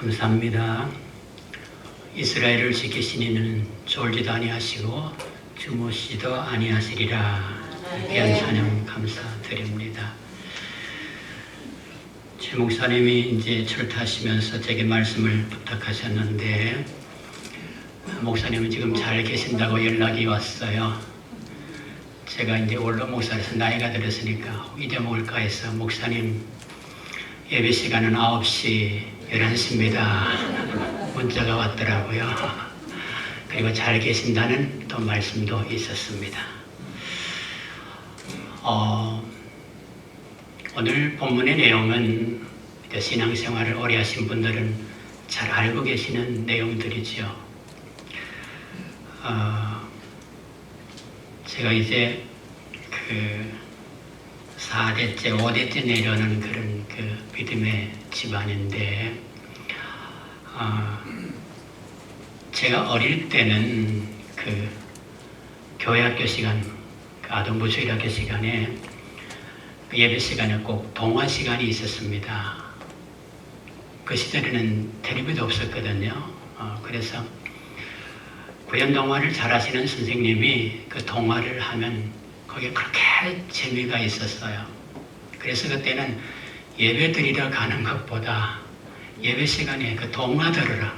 감사합니다. 이스라엘을 지키신 이는 졸지도 아니하시고 주무시도 아니하시리라. 귀한 찬양 감사드립니다. 최 목사님이 이제 출타하시면서 제게 말씀을 부탁하셨는데 목사님은 지금 잘 계신다고 연락이 왔어요. 제가 이제 원로 목사로서 나이가 들었으니까 잊어먹을까 해서 목사님 예배 시간은 9시 11시입니다. 문자가 왔더라고요. 그리고 잘 계신다는 또 말씀도 있었습니다. 오늘 본문의 내용은 신앙생활을 오래 하신 분들은 잘 알고 계시는 내용들이죠. 제가 이제 4대째, 5대째 내려오는 그런 믿음의 집안인데, 제가 어릴 때는 교회학교 시간, 아동부 주일학교 시간에 예배 시간에 꼭 동화 시간이 있었습니다. 그 시절에는 텔레비도 없었거든요. 그래서 구연 동화를 잘 하시는 선생님이 그 동화를 하면 거기에 그렇게 재미가 있었어요. 그래서 그때는 예배 드리러 가는 것보다 예배 시간에 그 동화 들으라,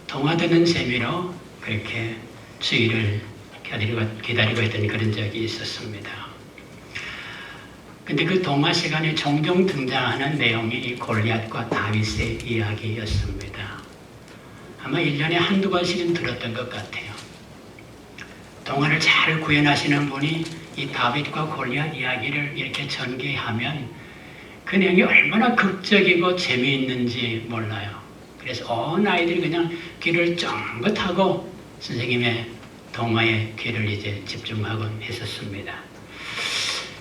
동화 듣는 재미로 그렇게 주일을 기다리고 있던 그런 적이 있었습니다. 근데 그 동화 시간에 종종 등장하는 내용이 골리앗과 다윗의 이야기였습니다. 아마 1년에 한두 번씩은 들었던 것 같아요. 동화를 잘 구현하시는 분이 이 다윗과 골리앗 이야기를 이렇게 전개하면 그 내용이 얼마나 극적이고 재미있는지 몰라요. 그래서 온 아이들이 그냥 귀를 쫑긋하고 선생님의 동화에 귀를 이제 집중하곤 했었습니다.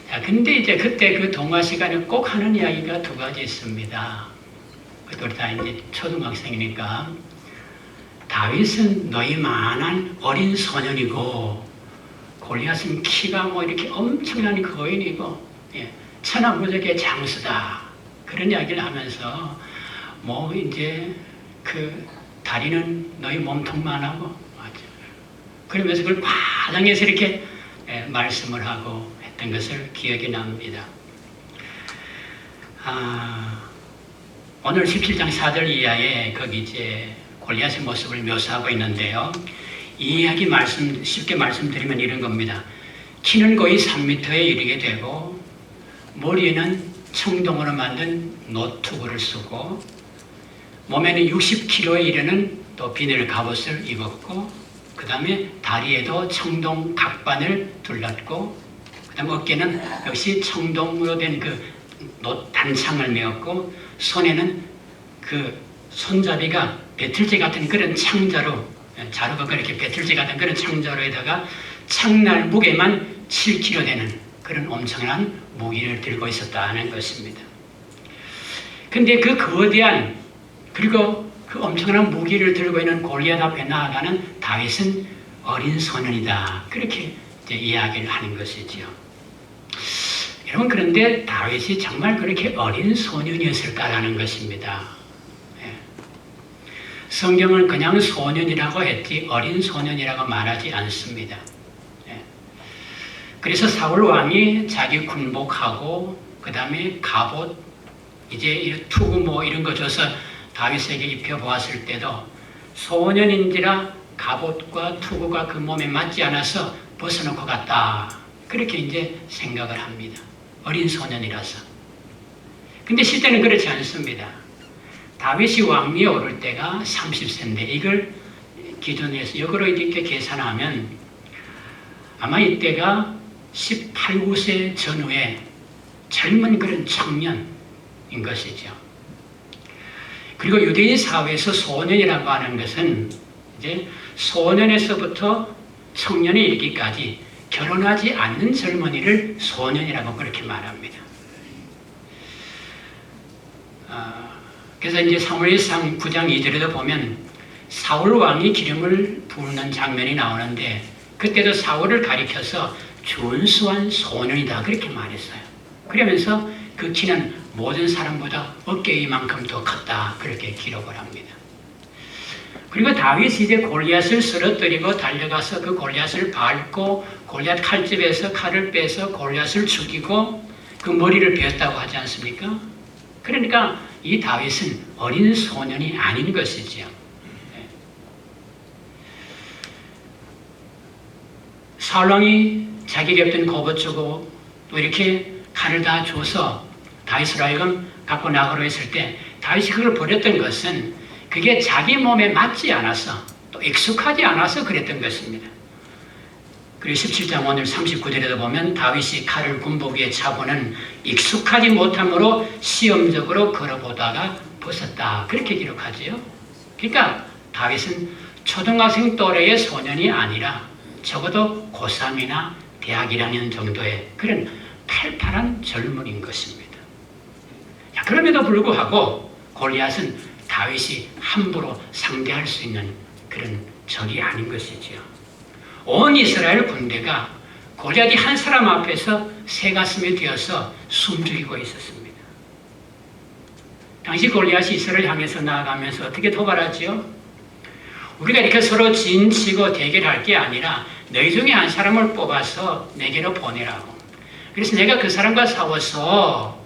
자, 근데 이제 그때 그 동화 시간에 꼭 하는 이야기가 두 가지 있습니다. 그들 다 이제 초등학생이니까 다윗은 너희만한 어린 소년이고 골리앗은 키가 이렇게 엄청난 거인이고 천하무적의 장수다. 그런 이야기를 하면서 이제 다리는 너희 몸통만 하고 그러면서 그걸 과장해서 이렇게 말씀을 하고 했던 것을 기억이 납니다. 오늘 17장 4절 이하에 거기 이제 골리앗의 모습을 묘사하고 있는데요. 이 이야기 쉽게 말씀드리면 이런 겁니다. 키는 거의 3m에 이르게 되고 머리에는 청동으로 만든 노트구를 쓰고 몸에는 60kg에 이르는 또 비늘 갑옷을 입었고 그 다음에 다리에도 청동 각반을 둘렀고 그 다음에 어깨는 역시 청동으로 된 단창을 메었고 손에는 손잡이가 배틀재 같은 그런 창자로 자루가 이렇게 배틀재 같은 그런 창자로에다가 창날 무게만 7kg 되는 그런 엄청난 무기를 들고 있었다는 것입니다. 근데 그 거대한 그리고 그 엄청난 무기를 들고 있는 골리앗 앞에 나아가는 다윗은 어린 소년이다. 그렇게 이제 이야기를 하는 것이죠. 여러분, 그런데 다윗이 정말 그렇게 어린 소년이었을까라는 것입니다. 성경은 그냥 소년이라고 했지 어린 소년이라고 말하지 않습니다. 그래서 사울 왕이 자기 군복하고 그 다음에 갑옷 이제 투구 이런 거 줘서 다윗에게 입혀보았을 때도 소년인지라 갑옷과 투구가 그 몸에 맞지 않아서 벗어놓고 갔다. 그렇게 이제 생각을 합니다. 어린 소년이라서. 근데 실제는 그렇지 않습니다. 다윗이 왕위에 오를 때가 30세인데 이걸 기준해서 역으로 이렇게 계산하면 아마 이때가 18, 19세 전후에 젊은 그런 청년인 것이죠. 그리고 유대인 사회에서 소년이라고 하는 것은 이제 소년에서부터 청년에 이르기까지 결혼하지 않는 젊은이를 소년이라고 그렇게 말합니다. 그래서 이제 사무엘상 9장 2절에도 보면 사울 왕이 기름을 부는 장면이 나오는데 그때도 사울을 가리켜서 준수한 소년이다 그렇게 말했어요. 그러면서 그 키는 모든 사람보다 어깨 이만큼 더 컸다. 그렇게 기록을 합니다. 그리고 다윗이 이제 골리앗을 쓰러뜨리고 달려가서 그 골리앗을 밟고 골리앗 칼집에서 칼을 빼서 골리앗을 죽이고 그 머리를 베었다고 하지 않습니까? 그러니까 이 다윗은 어린 소년이 아닌 것이지요. 사울왕이 자기에게 없던 겁을 주고 또 이렇게 칼을 다 줘서 다윗으로 하여금 갖고 나가로 했을 때 다윗이 그걸 버렸던 것은 그게 자기 몸에 맞지 않아서 또 익숙하지 않아서 그랬던 것입니다. 그리고 17장 오늘 39절에도 보면 다윗이 칼을 군복 위에 차고는 익숙하지 못함으로 시험적으로 걸어보다가 벗었다. 그렇게 기록하지요. 그러니까 다윗은 초등학생 또래의 소년이 아니라 적어도 고3이나 대학 1학년 정도의 그런 팔팔한 젊은인 것입니다. 그럼에도 불구하고 골리앗은 다윗이 함부로 상대할 수 있는 그런 적이 아닌 것이지요. 온 이스라엘 군대가 골리앗이 한 사람 앞에서 새 가슴이 되어서 숨죽이고 있었습니다. 당시 골리앗이 이스라엘을 향해서 나아가면서 어떻게 도발하지요? 우리가 이렇게 서로 진치고 대결할 게 아니라 너희 중에 한 사람을 뽑아서 내게로 보내라고. 그래서 내가 그 사람과 싸워서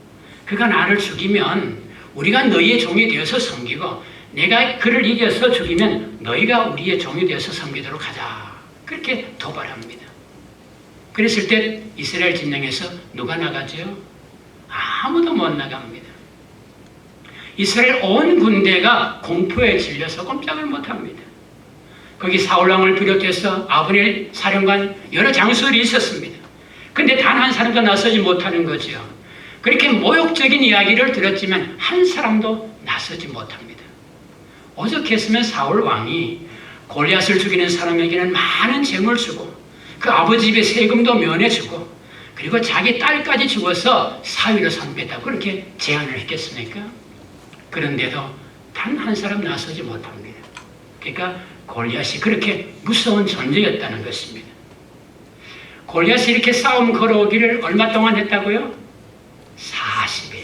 그가 나를 죽이면 우리가 너희의 종이 되어서 섬기고 내가 그를 이겨서 죽이면 너희가 우리의 종이 되어서 섬기도록 하자. 그렇게 도발합니다. 그랬을 때 이스라엘 진영에서 누가 나가죠? 아무도 못 나갑니다. 이스라엘 온 군대가 공포에 질려서 꼼짝을 못합니다. 거기 사울왕을 비롯해서 아브넬 사령관 여러 장수들이 있었습니다. 근데 단 한 사람도 나서지 못하는 거죠. 그렇게 모욕적인 이야기를 들었지만 한 사람도 나서지 못합니다. 오죽했으면 사울왕이 골리앗을 죽이는 사람에게는 많은 재물 주고 그 아버지 집의 세금도 면해주고 그리고 자기 딸까지 죽어서 사위로 삼겠다고 그렇게 제안을 했겠습니까? 그런데도 단 한 사람 나서지 못합니다. 그러니까 골리앗이 그렇게 무서운 존재였다는 것입니다. 골리앗이 이렇게 싸움 걸어오기를 얼마 동안 했다고요? 40일.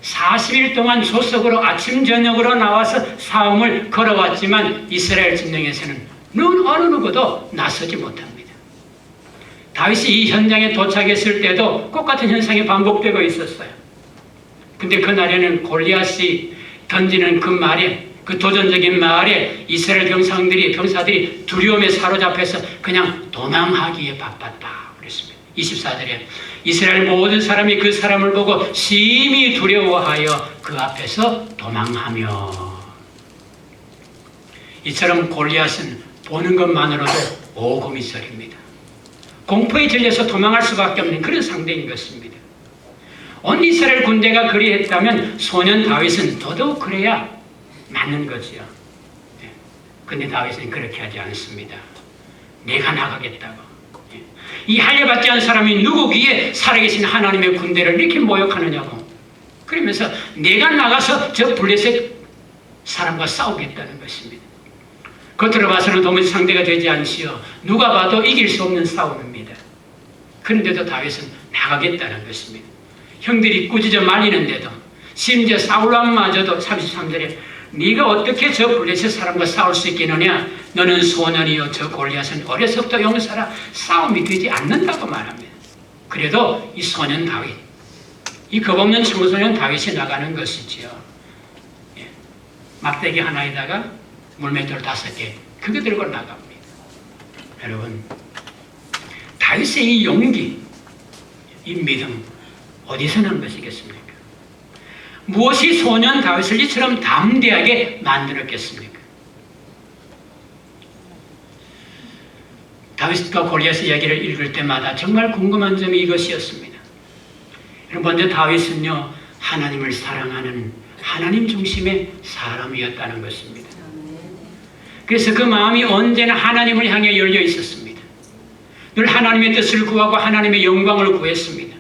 40일 동안 조석으로 아침 저녁으로 나와서 싸움을 걸어왔지만 이스라엘 진영에서는 어느 누구도 나서지 못합니다. 다윗이 이 현장에 도착했을 때도 똑같은 현상이 반복되고 있었어요. 근데 그날에는 골리앗이 던지는 그 말에 그 도전적인 말에 이스라엘 병사들이 두려움에 사로잡혀서 그냥 도망하기에 바빴다. 그랬습니다. 24절에 이스라엘 모든 사람이 그 사람을 보고 심히 두려워하여 그 앞에서 도망하며. 이처럼 골리앗은 보는 것만으로도 오금이 저립니다. 공포에 질려서 도망할 수밖에 없는 그런 상대인 것입니다. 온 이스라엘 군대가 그리했다면 소년 다윗은 더더욱 그래야 맞는 거지요. 근데 다윗은 그렇게 하지 않습니다. 내가 나가겠다고. 이 할례받지 않은 사람이 누구기에 살아계신 하나님의 군대를 이렇게 모욕하느냐고. 그러면서 내가 나가서 저 블레셋 사람과 싸우겠다는 것입니다. 겉으로 봐서는 도무지 상대가 되지 않지요. 누가 봐도 이길 수 없는 싸움입니다. 그런데도 다윗은 나가겠다는 것입니다. 형들이 꾸짖어 말리는데도 심지어 사울왕마저도 33절에 네가 어떻게 저 블레셋 사람과 싸울 수 있겠느냐? 너는 소년이요 저 골리앗은 어려서부터 용사라 싸움이 되지 않는다고 말합니다. 그래도 이 소년 다윗, 이 겁없는 청소년 다윗이 나가는 것이지요. 막대기 하나에다가 물맷돌 5개 그거 들고 나갑니다. 여러분, 다윗의 이 용기, 이 믿음 어디서 난 것이겠습니까? 무엇이 소년 다윗을 이처럼 담대하게 만들었겠습니까? 다윗과 골리앗의 이야기를 읽을 때마다 정말 궁금한 점이 이것이었습니다. 먼저 다윗은요, 하나님을 사랑하는 하나님 중심의 사람이었다는 것입니다. 그래서 그 마음이 언제나 하나님을 향해 열려 있었습니다. 늘 하나님의 뜻을 구하고 하나님의 영광을 구했습니다.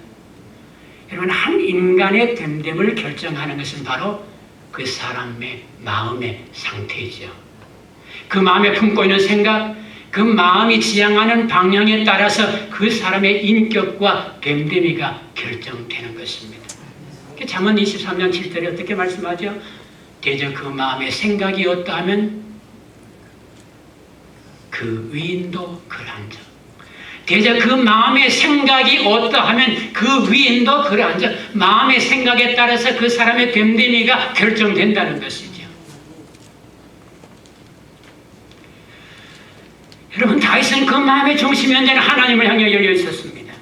여러분, 한 인간의 됨됨을 결정하는 것은 바로 그 사람의 마음의 상태이죠. 그 마음에 품고 있는 생각, 그 마음이 지향하는 방향에 따라서 그 사람의 인격과 됨됨이가 결정되는 것입니다. 잠언 23장 7절에 어떻게 말씀하죠? 대저 그 마음에 생각이 어떠하면 그 위인도 그러한즉. 대저 그 마음의 생각이 어떠하면 그 위인도 그러한즉. 마음의 생각에 따라서 그 사람의 됨됨이가 결정된다는 것이죠. 여러분, 다윗은 그 마음의 중심이 언제나 하나님을 향해 열려 있었습니다.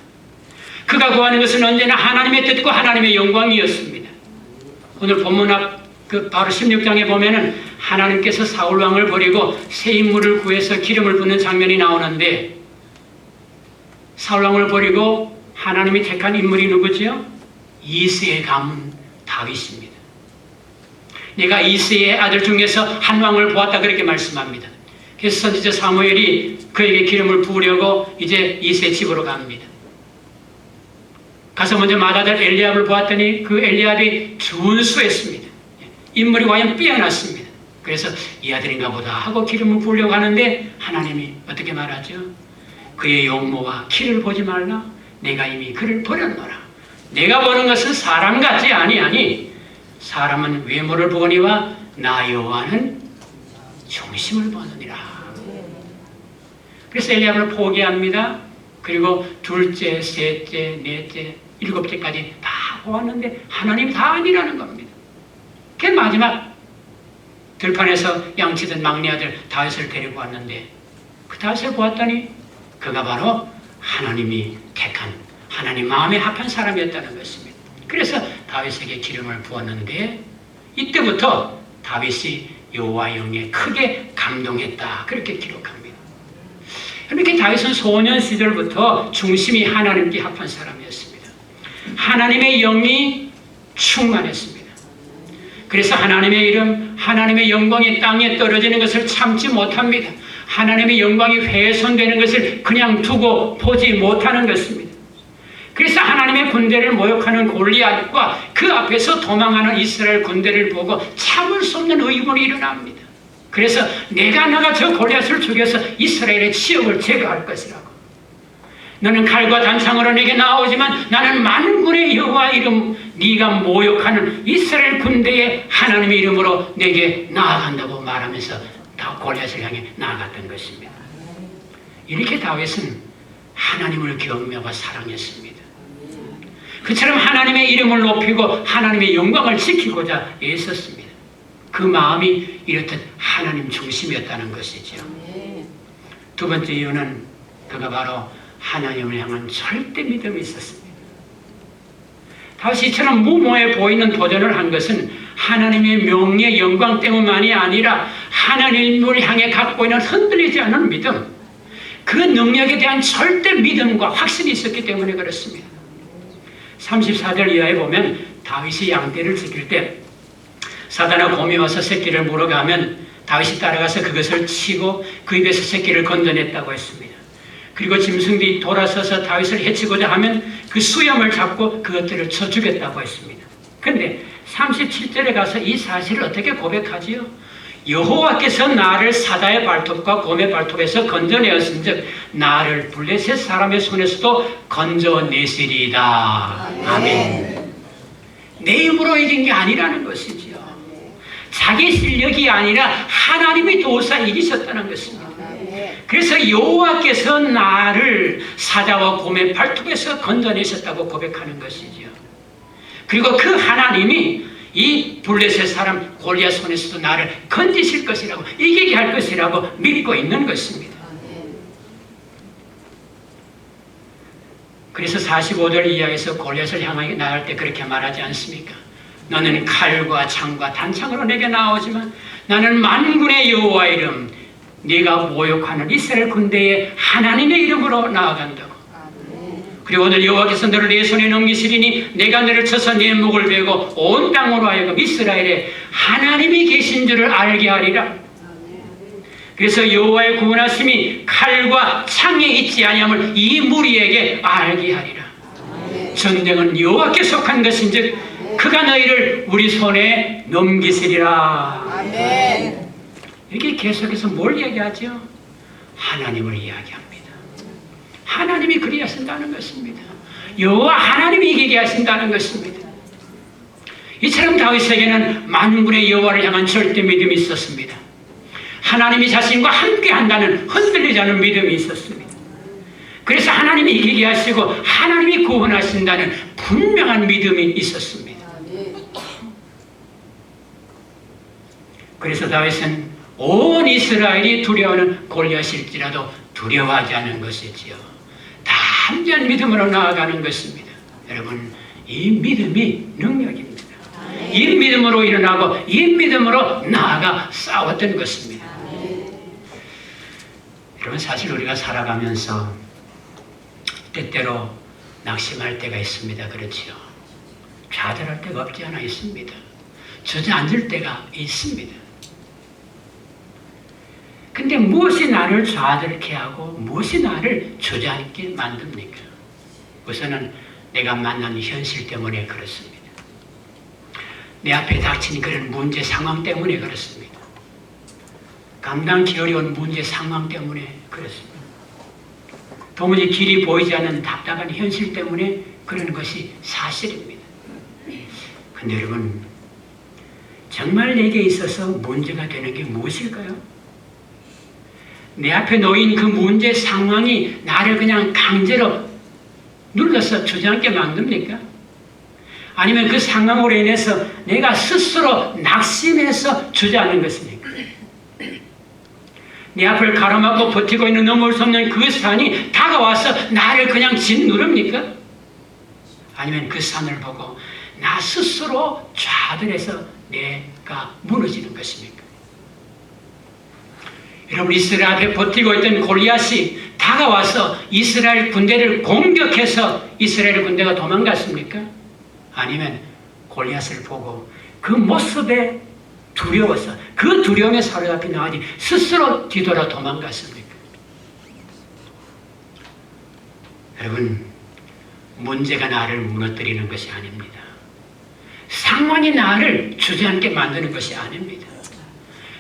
그가 구하는 것은 언제나 하나님의 뜻과 하나님의 영광이었습니다. 오늘 본문 앞 바로 16장에 보면은 하나님께서 사울 왕을 버리고 새 인물을 구해서 기름을 붓는 장면이 나오는데, 사울 왕을 버리고 하나님이 택한 인물이 누구지요? 이새의 가문 다윗입니다. 내가 이새의 아들 중에서 한 왕을 보았다, 그렇게 말씀합니다. 그래서 선지자 사무엘이 그에게 기름을 부으려고 이제 이새 집으로 갑니다. 가서 먼저 맏아들 엘리압을 보았더니 그 엘리압이 준수했습니다. 인물이 과연 빼어났습니다. 그래서 이 아들인가 보다 하고 기름을 부으려고 하는데 하나님이 어떻게 말하죠? 그의 용모와 키를 보지 말라. 내가 이미 그를 버렸노라. 내가 보는 것은 사람 같지 아니하니 사람은 외모를 보거니와 나 여호와는 중심을 보느니라. 그래서 엘리압을 포기합니다. 그리고 둘째, 셋째, 넷째, 일곱째까지 다 보았는데 하나님이 다 아니라는 겁니다. 그 마지막 들판에서 양치던 막내 아들 다윗을 데리고 왔는데 그 다윗을 보았더니 그가 바로 하나님이 택한, 하나님 마음에 합한 사람이었다는 것입니다. 그래서 다윗에게 기름을 부었는데 이때부터 다윗이 여호와 영에 크게 감동했다, 그렇게 기록합니다. 이렇게 다윗은 소년 시절부터 중심이 하나님께 합한 사람이었습니다. 하나님의 영이 충만했습니다. 그래서 하나님의 이름, 하나님의 영광이 땅에 떨어지는 것을 참지 못합니다. 하나님의 영광이 훼손되는 것을 그냥 두고 보지 못하는 것입니다. 그래서 하나님의 군대를 모욕하는 골리앗과 그 앞에서 도망하는 이스라엘 군대를 보고 참을 수 없는 의문이 일어납니다. 그래서 내가 나가 저 골리앗을 죽여서 이스라엘의 치욕을 제거할 것이라고. 너는 칼과 단창으로 내게 나오지만 나는 만군의 여호와 이름, 네가 모욕하는 이스라엘 군대의 하나님의 이름으로 내게 나아간다고 말하면서 다 골리앗을 향해 나아갔던 것입니다. 이렇게 다윗은 하나님을 경외하고 사랑했습니다. 그처럼 하나님의 이름을 높이고 하나님의 영광을 지키고자 애썼습니다. 그 마음이 이렇듯 하나님 중심이었다는 것이죠. 두 번째 이유는 그가 바로 하나님을 향한 절대 믿음이 있었습니다. 다윗이 이처럼 무모해 보이는 도전을 한 것은 하나님의 명예 영광 때문만이 아니라 하나님을 향해 갖고 있는 흔들리지 않은 믿음, 그 능력에 대한 절대 믿음과 확신이 있었기 때문에 그렇습니다. 34절 이하에 보면 다윗이 양떼를 지킬 때 사단아 곰이 와서 새끼를 물어가면 다윗이 따라가서 그것을 치고 그 입에서 새끼를 건져냈다고 했습니다. 그리고 짐승들이 돌아서서 다윗을 해치고자 하면 그 수염을 잡고 그것들을 쳐 죽였다고 했습니다. 그런데 37절에 가서 이 사실을 어떻게 고백하지요? 여호와께서 나를 사자의 발톱과 곰의 발톱에서 건져내었은즉 나를 블레셋 사람의 손에서도 건져내시리이다. 아멘. 내 힘으로 이긴 게 아니라는 것이지요. 자기 실력이 아니라 하나님이 도우사 이기셨다는 것입니다. 그래서 여호와께서 나를 사자와 곰의 발톱에서 건져내셨다고 고백하는 것이죠. 그리고 그 하나님이 이 블레셋 사람 골리앗 손에서도 나를 건지실 것이라고, 이기게 할 것이라고 믿고 있는 것입니다. 그래서 45절 이하에서 골리앗을 향하여 나갈 때 그렇게 말하지 않습니까? 너는 칼과 창과 단창으로 내게 나오지만 나는 만군의 여호와 이름, 네가 모욕하는 이스라엘 군대의 하나님의 이름으로 나아간다고. 그리고 오늘 여호와께서 너를 내 손에 넘기시리니 내가 너를 쳐서 내 목을 베고 온 땅으로 하여금 이스라엘에 하나님이 계신 줄을 알게 하리라. 그래서 여호와의 구원하심이 칼과 창에 있지 아니함을 이 무리에게 알게 하리라. 전쟁은 여호와께 속한 것인즉 그가 너희를 우리 손에 넘기시리라. 아멘. 이게 계속해서 뭘 얘기하죠? 하나님을 이야기합니다. 하나님이 그리 하신다는 것입니다. 여호와 하나님이 이기게 하신다는 것입니다. 이처럼 다윗에게는 만군의 여호와를 향한 절대 믿음이 있었습니다. 하나님이 자신과 함께 한다는 흔들리지 않은 믿음이 있었습니다. 그래서 하나님이 이기게 하시고 하나님이 구원하신다는 분명한 믿음이 있었습니다. 그래서 다윗은 온 이스라엘이 두려워하는 골리앗일지라도 두려워하지 않은 것이지요. 담대한 믿음으로 나아가는 것입니다. 여러분, 이 믿음이 능력입니다. 이 믿음으로 일어나고 이 믿음으로 나아가 싸웠던 것입니다. 여러분, 사실 우리가 살아가면서 때때로 낙심할 때가 있습니다. 그렇지요. 좌절할 때가 없지 않아 있습니다. 주저앉을 때가 있습니다. 근데 무엇이 나를 좌절케 하고 무엇이 나를 주저앉게 만듭니까? 우선은 내가 만난 현실 때문에 그렇습니다. 내 앞에 닥친 그런 문제 상황 때문에 그렇습니다. 감당하기 어려운 문제 상황 때문에 그렇습니다. 도무지 길이 보이지 않는 답답한 현실 때문에 그런 것이 사실입니다. 근데 여러분, 정말 내게 있어서 문제가 되는 게 무엇일까요? 내 앞에 놓인 그 문제 상황이 나를 그냥 강제로 눌러서 주저앉게 만듭니까? 아니면 그 상황으로 인해서 내가 스스로 낙심해서 주저앉는 것입니까? 내 앞을 가로막고 버티고 있는 넘을 수 없는 그 산이 다가와서 나를 그냥 짓누릅니까? 아니면 그 산을 보고 나 스스로 좌절해서 내가 무너지는 것입니까? 여러분, 이스라엘 앞에 버티고 있던 골리앗이 다가와서 이스라엘 군대를 공격해서 이스라엘 군대가 도망갔습니까? 아니면 골리앗을 보고 그 모습에 두려워서 그 두려움에 사로잡혀 나가지 스스로 뒤돌아 도망갔습니까? 여러분, 문제가 나를 무너뜨리는 것이 아닙니다. 상황이 나를 주저앉게 만드는 것이 아닙니다.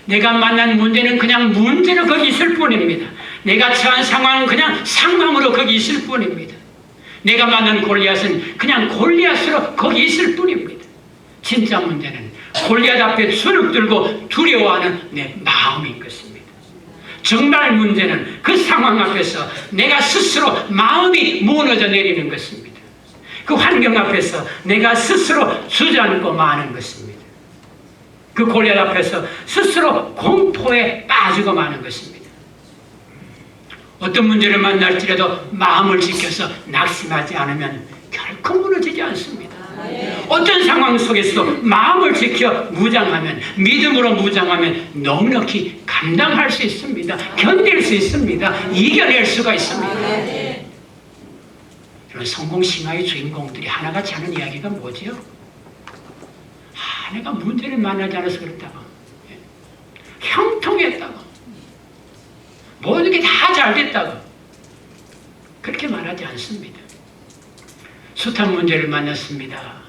내가 만난 문제는 그냥 문제로 거기 있을 뿐입니다. 내가 처한 상황은 그냥 상황으로 거기 있을 뿐입니다. 내가 만난 골리앗은 그냥 골리앗으로 거기 있을 뿐입니다. 진짜 문제는 골리앗 앞에 손을 들고 두려워하는 내 마음인 것입니다. 정말 문제는 그 상황 앞에서 내가 스스로 마음이 무너져 내리는 것입니다. 그 환경 앞에서 내가 스스로 주저앉고 마는 것입니다. 그 골리앗 앞에서 스스로 공포에 빠지고 마는 것입니다. 어떤 문제를 만날지라도 마음을 지켜서 낙심하지 않으면 결코 무너지지 않습니다. 어떤 상황 속에서도 마음을 지켜 무장하면, 믿음으로 무장하면 넉넉히 감당할 수 있습니다. 견딜 수 있습니다. 이겨낼 수가 있습니다. 성공 신화의 주인공들이 하나같이 하는 이야기가 뭐지요? 내가 문제를 만나지 않아서 그렇다고, 형통했다고, 모든 게 다 잘 됐다고 그렇게 말하지 않습니다. 숱한 문제를 만났습니다.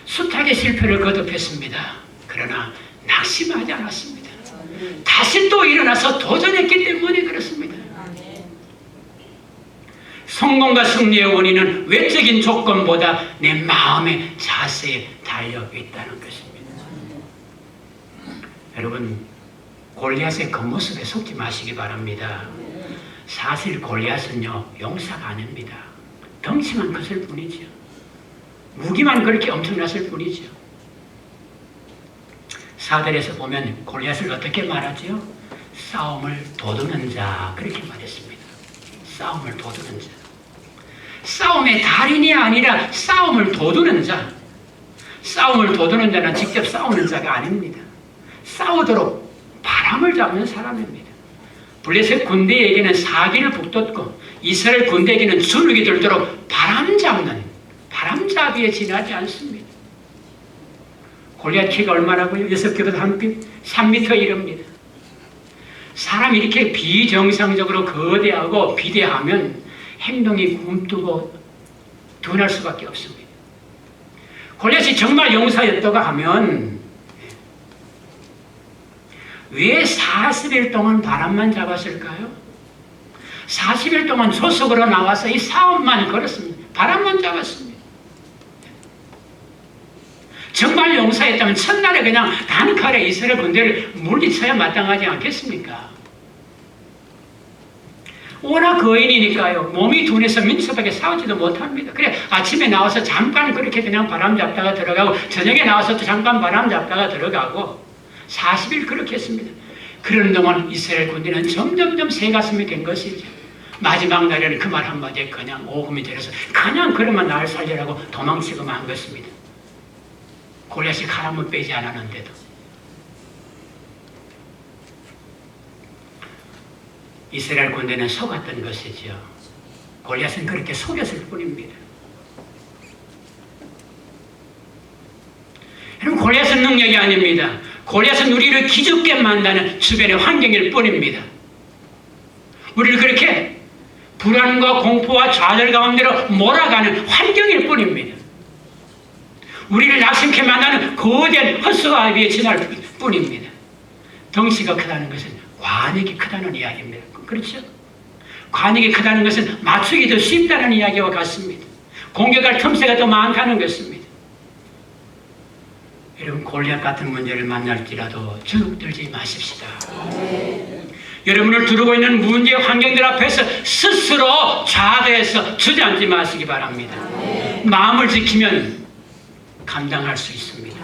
숱하게 실패를 거듭했습니다. 그러나 낙심하지 않았습니다. 다시 또 일어나서 도전했기 때문에 그렇습니다. 성공과 승리의 원인은 외적인 조건보다 내 마음의 자세에 달려 있다는 것입니다. 여러분, 골리앗의 겉모습에 속지 마시기 바랍니다. 사실 골리앗은요, 용사가 아닙니다. 덩치만 컸을 뿐이죠. 무기만 그렇게 엄청났을 뿐이죠. 사절에서 보면 골리앗을 어떻게 말하죠? 싸움을 도두는 자, 그렇게 말했습니다. 싸움을 도두는 자. 싸움의 달인이 아니라 싸움을 도두는 자. 싸움을 도두는 자는 직접 싸우는 자가 아닙니다. 싸우도록 바람을 잡는 사람입니다. 블레셋 군대에게는 사기를 북돋고 이스라엘 군대에게는 주눅이 들도록 바람 잡는, 바람잡이에 지나지 않습니다. 골리앗 키가 얼마나고요? 6겹에서 한 뼘? 3m 이릅니다. 사람이 이렇게 비정상적으로 거대하고 비대하면 행동이 굼뜨고 둔할 수밖에 없습니다. 골리앗이 정말 용사였다고 하면 왜 40일 동안 바람만 잡았을까요? 40일 동안 조석으로 나와서 이 싸움만 걸었습니다. 바람만 잡았습니다. 정말 용서했다면 첫날에 그냥 단칼에 이스라엘 군대를 물리쳐야 마땅하지 않겠습니까? 워낙 거인이니까요. 몸이 둔해서 민첩하게 싸우지도 못합니다. 그래 아침에 나와서 잠깐 그렇게 그냥 바람 잡다가 들어가고 저녁에 나와서 또 잠깐 바람 잡다가 들어가고 40일 그렇게 했습니다. 그런 동안 이스라엘 군대는 점점점 새가슴이 된 것이죠. 마지막 날에는 그 말 한마디에 그냥 오금이 들어서 그냥 그러면 날 살려라고 도망치고 만 것입니다. 골리앗이 칼 한 번 빼지 않았는데도. 이스라엘 군대는 속았던 것이죠. 골리앗은 그렇게 속였을 뿐입니다. 여러분, 골리앗은 능력이 아닙니다. 골리앗은 우리를 기죽게 만드는 주변의 환경일 뿐입니다. 우리를 그렇게 불안과 공포와 좌절 가운데로 몰아가는 환경일 뿐입니다. 우리를 낙심케 만드는 거대한 헛수가 위에 지날 뿐입니다. 덩치가 크다는 것은 관역이 크다는 이야기입니다. 그렇죠? 관역이 크다는 것은 맞추기 더 쉽다는 이야기와 같습니다. 공격할 틈새가 더 많다는 것입니다. 여러분, 골리앗 같은 문제를 만날지라도 주눅들지 마십시다. 여러분을 두르고 있는 문제 환경들 앞에서 스스로 좌대해서 주저앉지 마시기 바랍니다. 마음을 지키면 감당할 수 있습니다.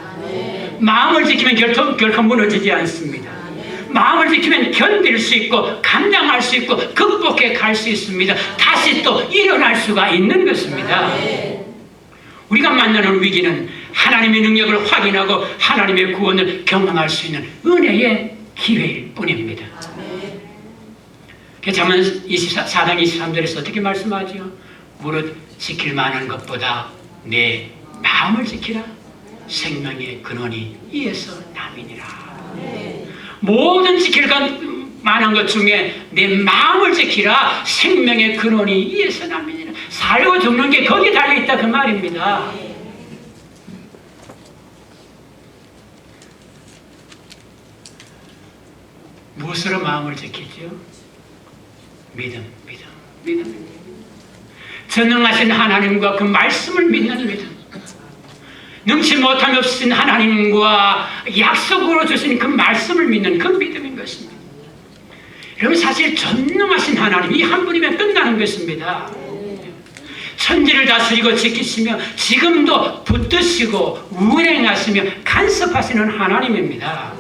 마음을 지키면 결코 무너지지 않습니다. 마음을 지키면 견딜 수 있고 감당할 수 있고 극복해 갈 수 있습니다. 다시 또 일어날 수가 있는 것입니다. 우리가 만나는 위기는 하나님의 능력을 확인하고 하나님의 구원을 경험할 수 있는 은혜의 기회일 뿐입니다. 잠언 4장 23절에서 어떻게 말씀하죠? 무릇 지킬 만한 것보다 내 마음을 지키라. 생명의 근원이 이에서 남이니라. 모든 지킬 만한 것 중에 내 마음을 지키라. 생명의 근원이 이에서 남이니라. 살고 죽는 게 거기에 달려있다 그 말입니다. 무엇으로 마음을 지키죠? 믿음. 전능하신 하나님과 그 말씀을 믿는 믿음. 능치 못함이 없으신 하나님과 약속으로 주신 그 말씀을 믿는 그 믿음인 것입니다. 여러분, 사실 전능하신 하나님 이 한 분이면 끝나는 것입니다. 천지를 다스리고 지키시며 지금도 붙드시고 운행하시며 간섭하시는 하나님입니다.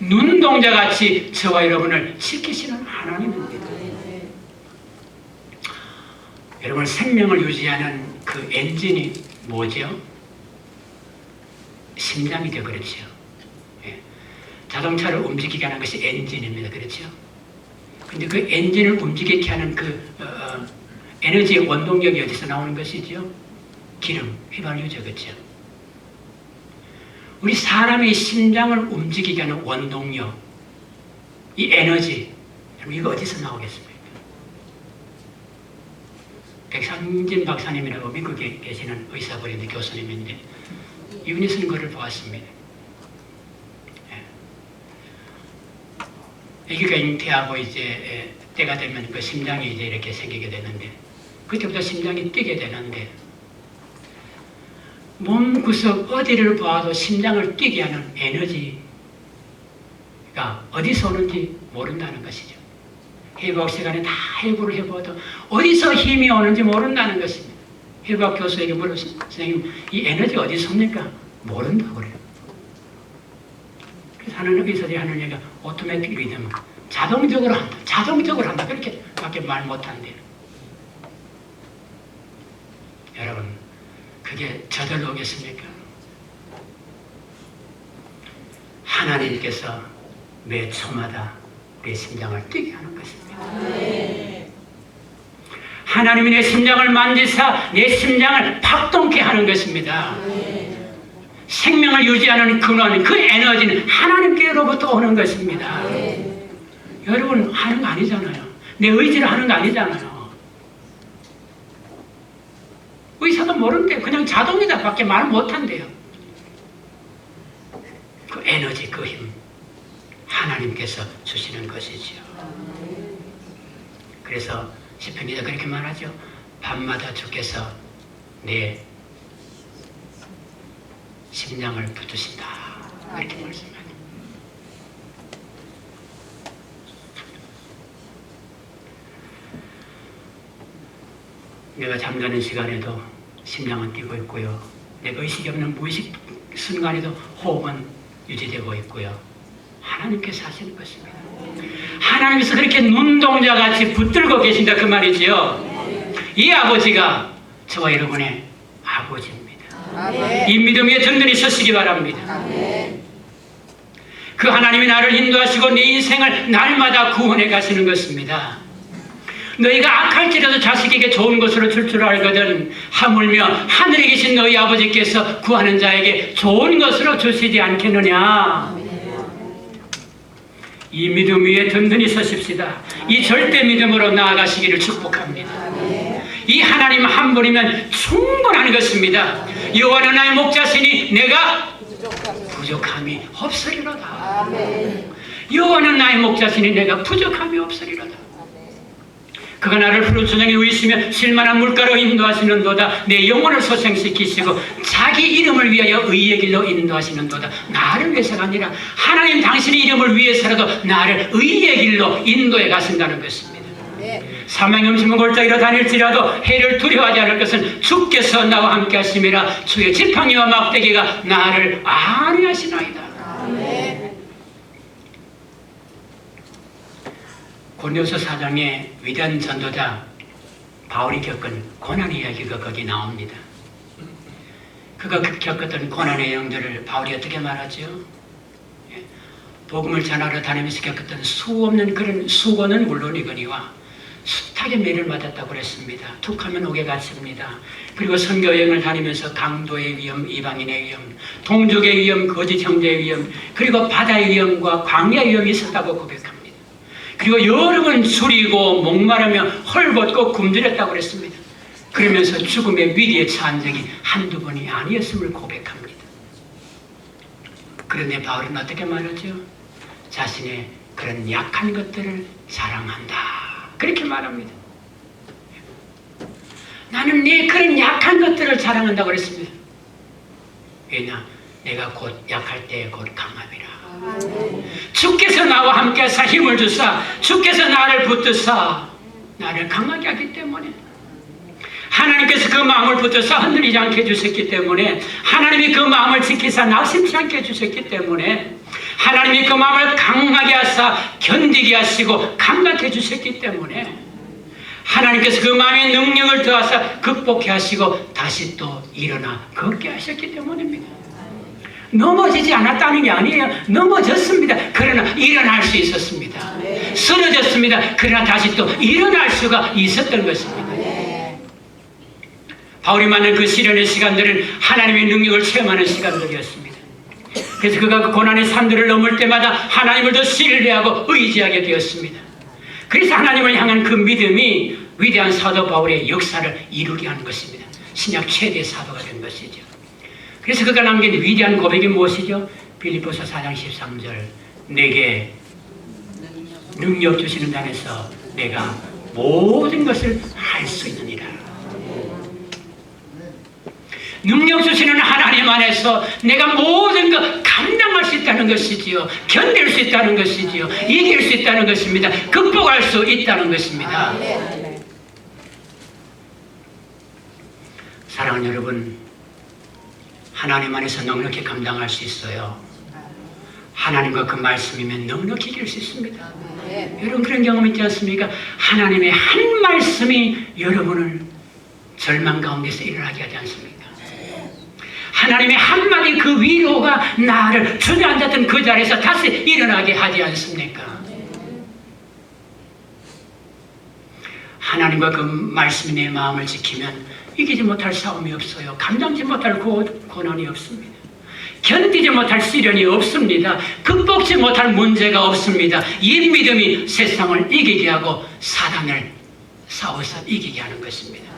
눈동자같이 저와 여러분을 지키시는 하나님입니다. 여러분, 생명을 유지하는 그 엔진이 뭐죠? 심장이죠. 그렇죠? 예. 자동차를 움직이게 하는 것이 엔진입니다. 그렇죠? 근데 그 엔진을 움직이게 하는 에너지의 원동력이 어디서 나오는 것이죠? 기름, 휘발유죠. 그렇죠? 우리 사람의 심장을 움직이게 하는 원동력, 이 에너지, 이거 어디서 나오겠습니까? 백상진 박사님이라고 미국에 계시는 의사분인데 교수님인데 이분이 쓴 글을 보았습니다. 아기가 잉태하고 이제 때가 되면 그 심장이 이제 이렇게 생기게 되는데 그때부터 심장이 뛰게 되는데 몸 구석 어디를 봐도 심장을 뛰게 하는 에너지가 어디서 오는지 모른다는 것이죠. 해부학 시간에 다 해부를 해봐도 어디서 힘이 오는지 모른다는 것입니다. 해부학 교수에게 물었어요. 선생님, 이 에너지가 어디서 옵니까? 모른다고 그래요. 그래서 하는 의사들이 하는 얘기가 오토매틱 리듬, 자동적으로 한다. 그렇게 밖에 말 못한대요. 여러분, 그게 저절로 오겠습니까? 하나님께서 매 초마다 내 심장을 뛰게 하는 것입니다. 하나님이 내 심장을 만지사 내 심장을 박동케 하는 것입니다. 생명을 유지하는 근원, 그 에너지는 하나님께로부터 오는 것입니다. 여러분, 하는 거 아니잖아요. 내 의지로 하는 거 아니잖아요. 의사도 모르는데 그냥 자동이다 밖에 말 못한대요. 그 에너지, 그 힘 하나님께서 주시는 것이지요. 그래서 시편 기자 그렇게 말하죠. 밤마다 주께서 내 심장을 붙으신다. 이렇게 말씀합니다. 내가 잠자는 시간에도 심장은 뛰고 있고요. 내가 의식이 없는 무의식 순간에도 호흡은 유지되고 있고요. 하나님께서 하시는 것입니다. 하나님께서 그렇게 눈동자같이 붙들고 계신다 그 말이지요. 이 아버지가 저와 여러분의 아버지입니다. 이 믿음 위에 든든히 서시기 바랍니다. 그 하나님이 나를 인도하시고 내 인생을 날마다 구원해 가시는 것입니다. 너희가 악할지라도 자식에게 좋은 것으로 줄 줄 알거든 하물며 하늘에 계신 너희 아버지께서 구하는 자에게 좋은 것으로 주시지 않겠느냐. 이 믿음 위에 든든히 서십시다. 이 절대 믿음으로 나아가시기를 축복합니다. 이 하나님 한 분이면 충분한 것입니다. 여호와는 나의 목자시니 내가 부족함이 없으리로다. 여호와는 나의 목자시니 내가 부족함이 없으리로다. 그가 나를 푸른 초장에 누이시며 쉴만한 물가로 인도하시는도다. 내 영혼을 소생시키시고 자기 이름을 위하여 의의 길로 인도하시는도다. 나를 위해서가 아니라 하나님 당신의 이름을 위해서라도 나를 의의 길로 인도해 가신다는 것입니다. 사망의 음침한 골짜기로 다닐지라도 해를 두려워하지 않을 것은 주께서 나와 함께 하심이라. 주의 지팡이와 막대기가 나를 안위하시나이다. 고린도서 4장의 위대한 전도자 바울이 겪은 고난의 이야기가 거기 나옵니다. 그가 겪었던 고난의 내용들을 바울이 어떻게 말하죠? 복음을 전하러 다니면서 겪었던 수 없는 그런 수고는 물론이거니와 숱하게 매를 맞았다고 그랬습니다. 툭하면 옥에 갇힙니다. 그리고 선교 여행을 다니면서 강도의 위험, 이방인의 위험, 동족의 위험, 거짓 형제의 위험, 그리고 바다의 위험과 광야의 위험이 있었다고 고백합니다. 그리고 여러 번 줄이고 목마르며 헐벗고 굶주렸다고 그랬습니다. 그러면서 죽음의 위기에 처한 적이 한두 번이 아니었음을 고백합니다. 그런데 바울은 어떻게 말하죠? 자신의 그런 약한 것들을 자랑한다. 그렇게 말합니다. 나는 내 그런 약한 것들을 자랑한다고 그랬습니다. 왜냐? 내가 곧 약할 때 곧 강함이라. 주께서 나와 함께 하사 힘을 주사 주께서 나를 붙드사 나를 강하게 하기 때문에 하나님께서 그 마음을 붙드사 흔들리지 않게 해주셨기 때문에 하나님이 그 마음을 지키사 낙심치 않게 해주셨기 때문에 하나님이 그 마음을 강하게 하사 견디게 하시고 감당해 주셨기 때문에 하나님께서 그 마음의 능력을 더하사 극복해 하시고 다시 또 일어나 걷게 하셨기 때문입니다. 넘어지지 않았다는 게 아니에요. 넘어졌습니다. 그러나 일어날 수 있었습니다. 쓰러졌습니다. 그러나 다시 또 일어날 수가 있었던 것입니다. 바울이 만난 그 시련의 시간들은 하나님의 능력을 체험하는 시간들이었습니다. 그래서 그가 그 고난의 산들을 넘을 때마다 하나님을 더 신뢰하고 의지하게 되었습니다. 그래서 하나님을 향한 그 믿음이 위대한 사도 바울의 역사를 이루게 하는 것입니다. 신약 최대 사도가 된 것이죠. 그래서 그가 남긴 위대한 고백이 무엇이죠? 빌립보서 4장 13절 내게 능력 주시는 자에서 내가 모든 것을 할 수 있느니라. 능력 주시는 하나님 안에서 내가 모든 것 감당할 수 있다는 것이지요. 견딜 수 있다는 것이지요. 이길 수 있다는 것입니다. 극복할 수 있다는 것입니다. 사랑하는 여러분, 하나님 안에서 넉넉히 감당할 수 있어요. 하나님과 그 말씀이면 넉넉히 이길 수 있습니다. 여러분 그런 경험 있지 않습니까? 하나님의 한 말씀이 여러분을 절망 가운데서 일어나게 하지 않습니까? 하나님의 한마디 그 위로가 나를 주저앉았던 그 자리에서 다시 일어나게 하지 않습니까? 하나님과 그 말씀이 내 마음을 지키면 이기지 못할 싸움이 없어요. 감당지 못할 고난이 없습니다. 견디지 못할 시련이 없습니다. 극복지 못할 문제가 없습니다. 이 믿음이 세상을 이기게 하고 사단을 싸워서 이기게 하는 것입니다.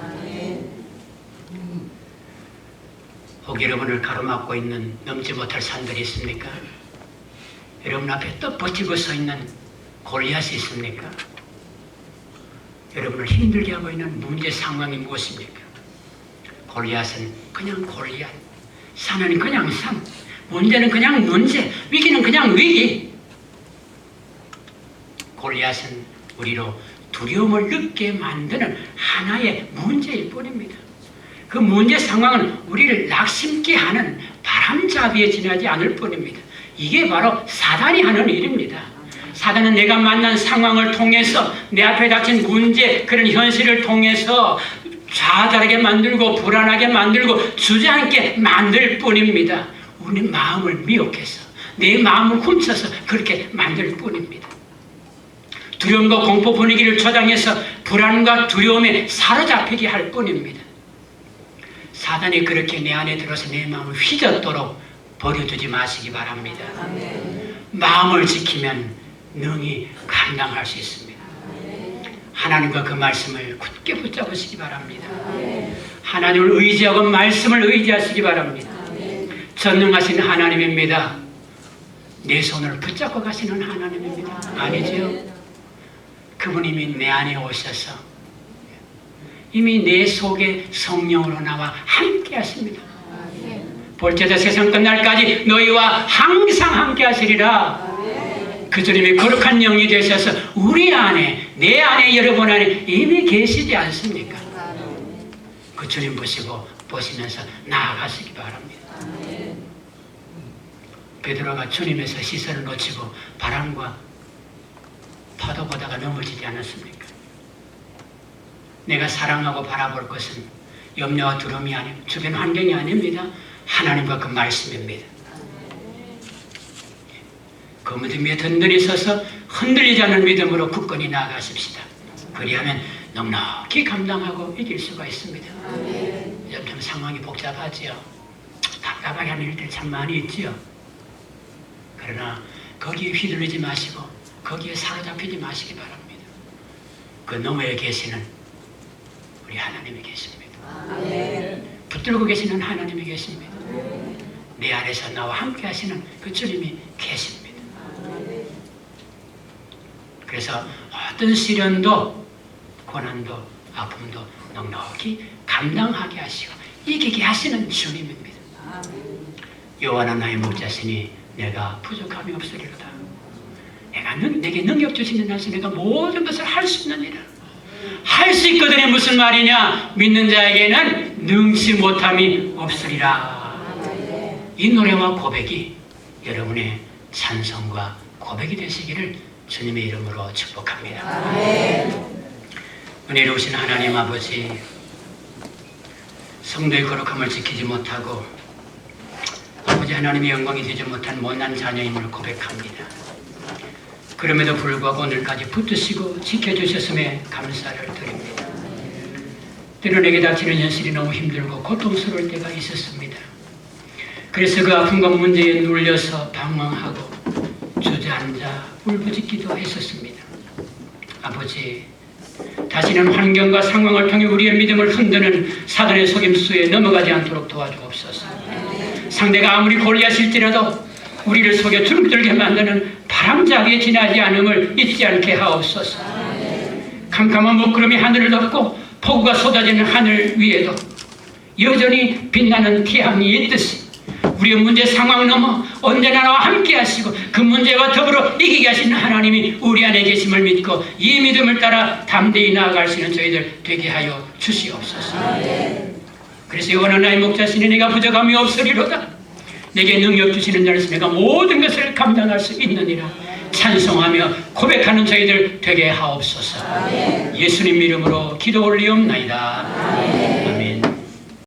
혹 여러분을 가로막고 있는 넘지 못할 산들이 있습니까? 여러분 앞에 또 버티고 서 있는 골리앗이 있습니까? 여러분을 힘들게 하고 있는 문제 상황이 무엇입니까? 골리앗은 그냥 골리앗, 산은 그냥 산, 문제는 그냥 문제, 위기는 그냥 위기. 골리앗은 우리로 두려움을 느끼게 만드는 하나의 문제일 뿐입니다. 그 문제 상황은 우리를 낙심케 하는 바람잡이에 지나지 않을 뿐입니다. 이게 바로 사단이 하는 일입니다. 사단은 내가 만난 상황을 통해서 내 앞에 닥친 문제, 그런 현실을 통해서 좌절하게 만들고 불안하게 만들고 주저앉게 만들 뿐입니다. 우리 마음을 미혹해서 내 마음을 훔쳐서 그렇게 만들 뿐입니다. 두려움과 공포 분위기를 조장해서 불안과 두려움에 사로잡히게 할 뿐입니다. 사단이 그렇게 내 안에 들어서 내 마음을 휘젓도록 버려두지 마시기 바랍니다. 마음을 지키면 능히 감당할 수 있습니다. 하나님과 그 말씀을 굳게 붙잡으시기 바랍니다. 하나님을 의지하고 말씀을 의지하시기 바랍니다. 전능하신 하나님입니다. 내 손을 붙잡고 가시는 하나님입니다. 아니죠? 그분이 이미 내 안에 오셔서 이미 내 속에 성령으로 나와 함께 하십니다. 볼지어다 세상 끝날까지 너희와 항상 함께 하시리라. 그 주님이 거룩한 영이 되셔서 우리 안에, 내 안에, 여러분 안에 이미 계시지 않습니까? 그 주님 보시면서 나아가시기 바랍니다. 베드로가 주님에서 시선을 놓치고 바람과 파도 보다가 넘어지지 않았습니까? 내가 사랑하고 바라볼 것은 염려와 두려움이 아니고 주변 환경이 아닙니다. 하나님과 그 말씀입니다. 그 믿음 위에 든든히 서서 흔들리지 않는 믿음으로 굳건히 나아가십시다. 그리하면 넉넉히 감당하고 이길 수가 있습니다. 요즘 상황이 복잡하지요. 답답하게 하는 일들이 참 많이 있지요. 그러나 거기에 휘둘리지 마시고 거기에 사로잡히지 마시기 바랍니다. 그 너머에 계시는 우리 하나님이 계십니다. 붙들고 계시는 하나님이 계십니다. 내 안에서 나와 함께 하시는 그 주님이 계십니다. 그래서 어떤 시련도 고난도 아픔도 넉넉히 감당하게 하시고 이기게 하시는 주님입니다. 여호와는 나의 목자시니 내가 부족함이 없으리로다. 내게 능력 주시는 날서 내가 모든 것을 할 수 있느니라. 할 수 있거든요. 무슨 말이냐? 믿는 자에게는 능치 못함이 없으리라. 이 노래와 고백이 여러분의 찬송과 고백이 되시기를 주님의 이름으로 축복합니다. 은혜로우신 하나님 아버지, 성도의 거룩함을 지키지 못하고 아버지 하나님의 영광이 되지 못한 못난 자녀임을 고백합니다. 그럼에도 불구하고 오늘까지 붙드시고 지켜주셨음에 감사를 드립니다. 때로 내게 닥치는 현실이 너무 힘들고 고통스러울 때가 있었습니다. 그래서 그 아픔과 문제에 눌려서 방황하고 주저앉아 울부짖기도 했었습니다. 아버지, 다시는 환경과 상황을 통해 우리의 믿음을 흔드는 사단의 속임수에 넘어가지 않도록 도와주옵소서. 상대가 아무리 골리앗일지라도 우리를 속여 주눅들게 만드는 바람잡이에 지나지 않음을 잊지 않게 하옵소서. 캄캄한 먹구름이 하늘을 덮고 폭우가 쏟아지는 하늘 위에도 여전히 빛나는 태양이 있듯이 우리의 문제 상황 넘어 언제나 나와 함께 하시고 그 문제와 더불어 이기게 하시는 하나님이 우리 안에 계심을 믿고 이 믿음을 따라 담대히 나아갈 수 있는 저희들 되게 하여 주시옵소서. 그래서 여호와는 나의 목자시니 내가 부족함이 없으리로다. 내게 능력 주시는 자로서 내가 모든 것을 감당할 수 있느니라. 찬송하며 고백하는 저희들 되게 하옵소서. 예수님 이름으로 기도 올리옵나이다.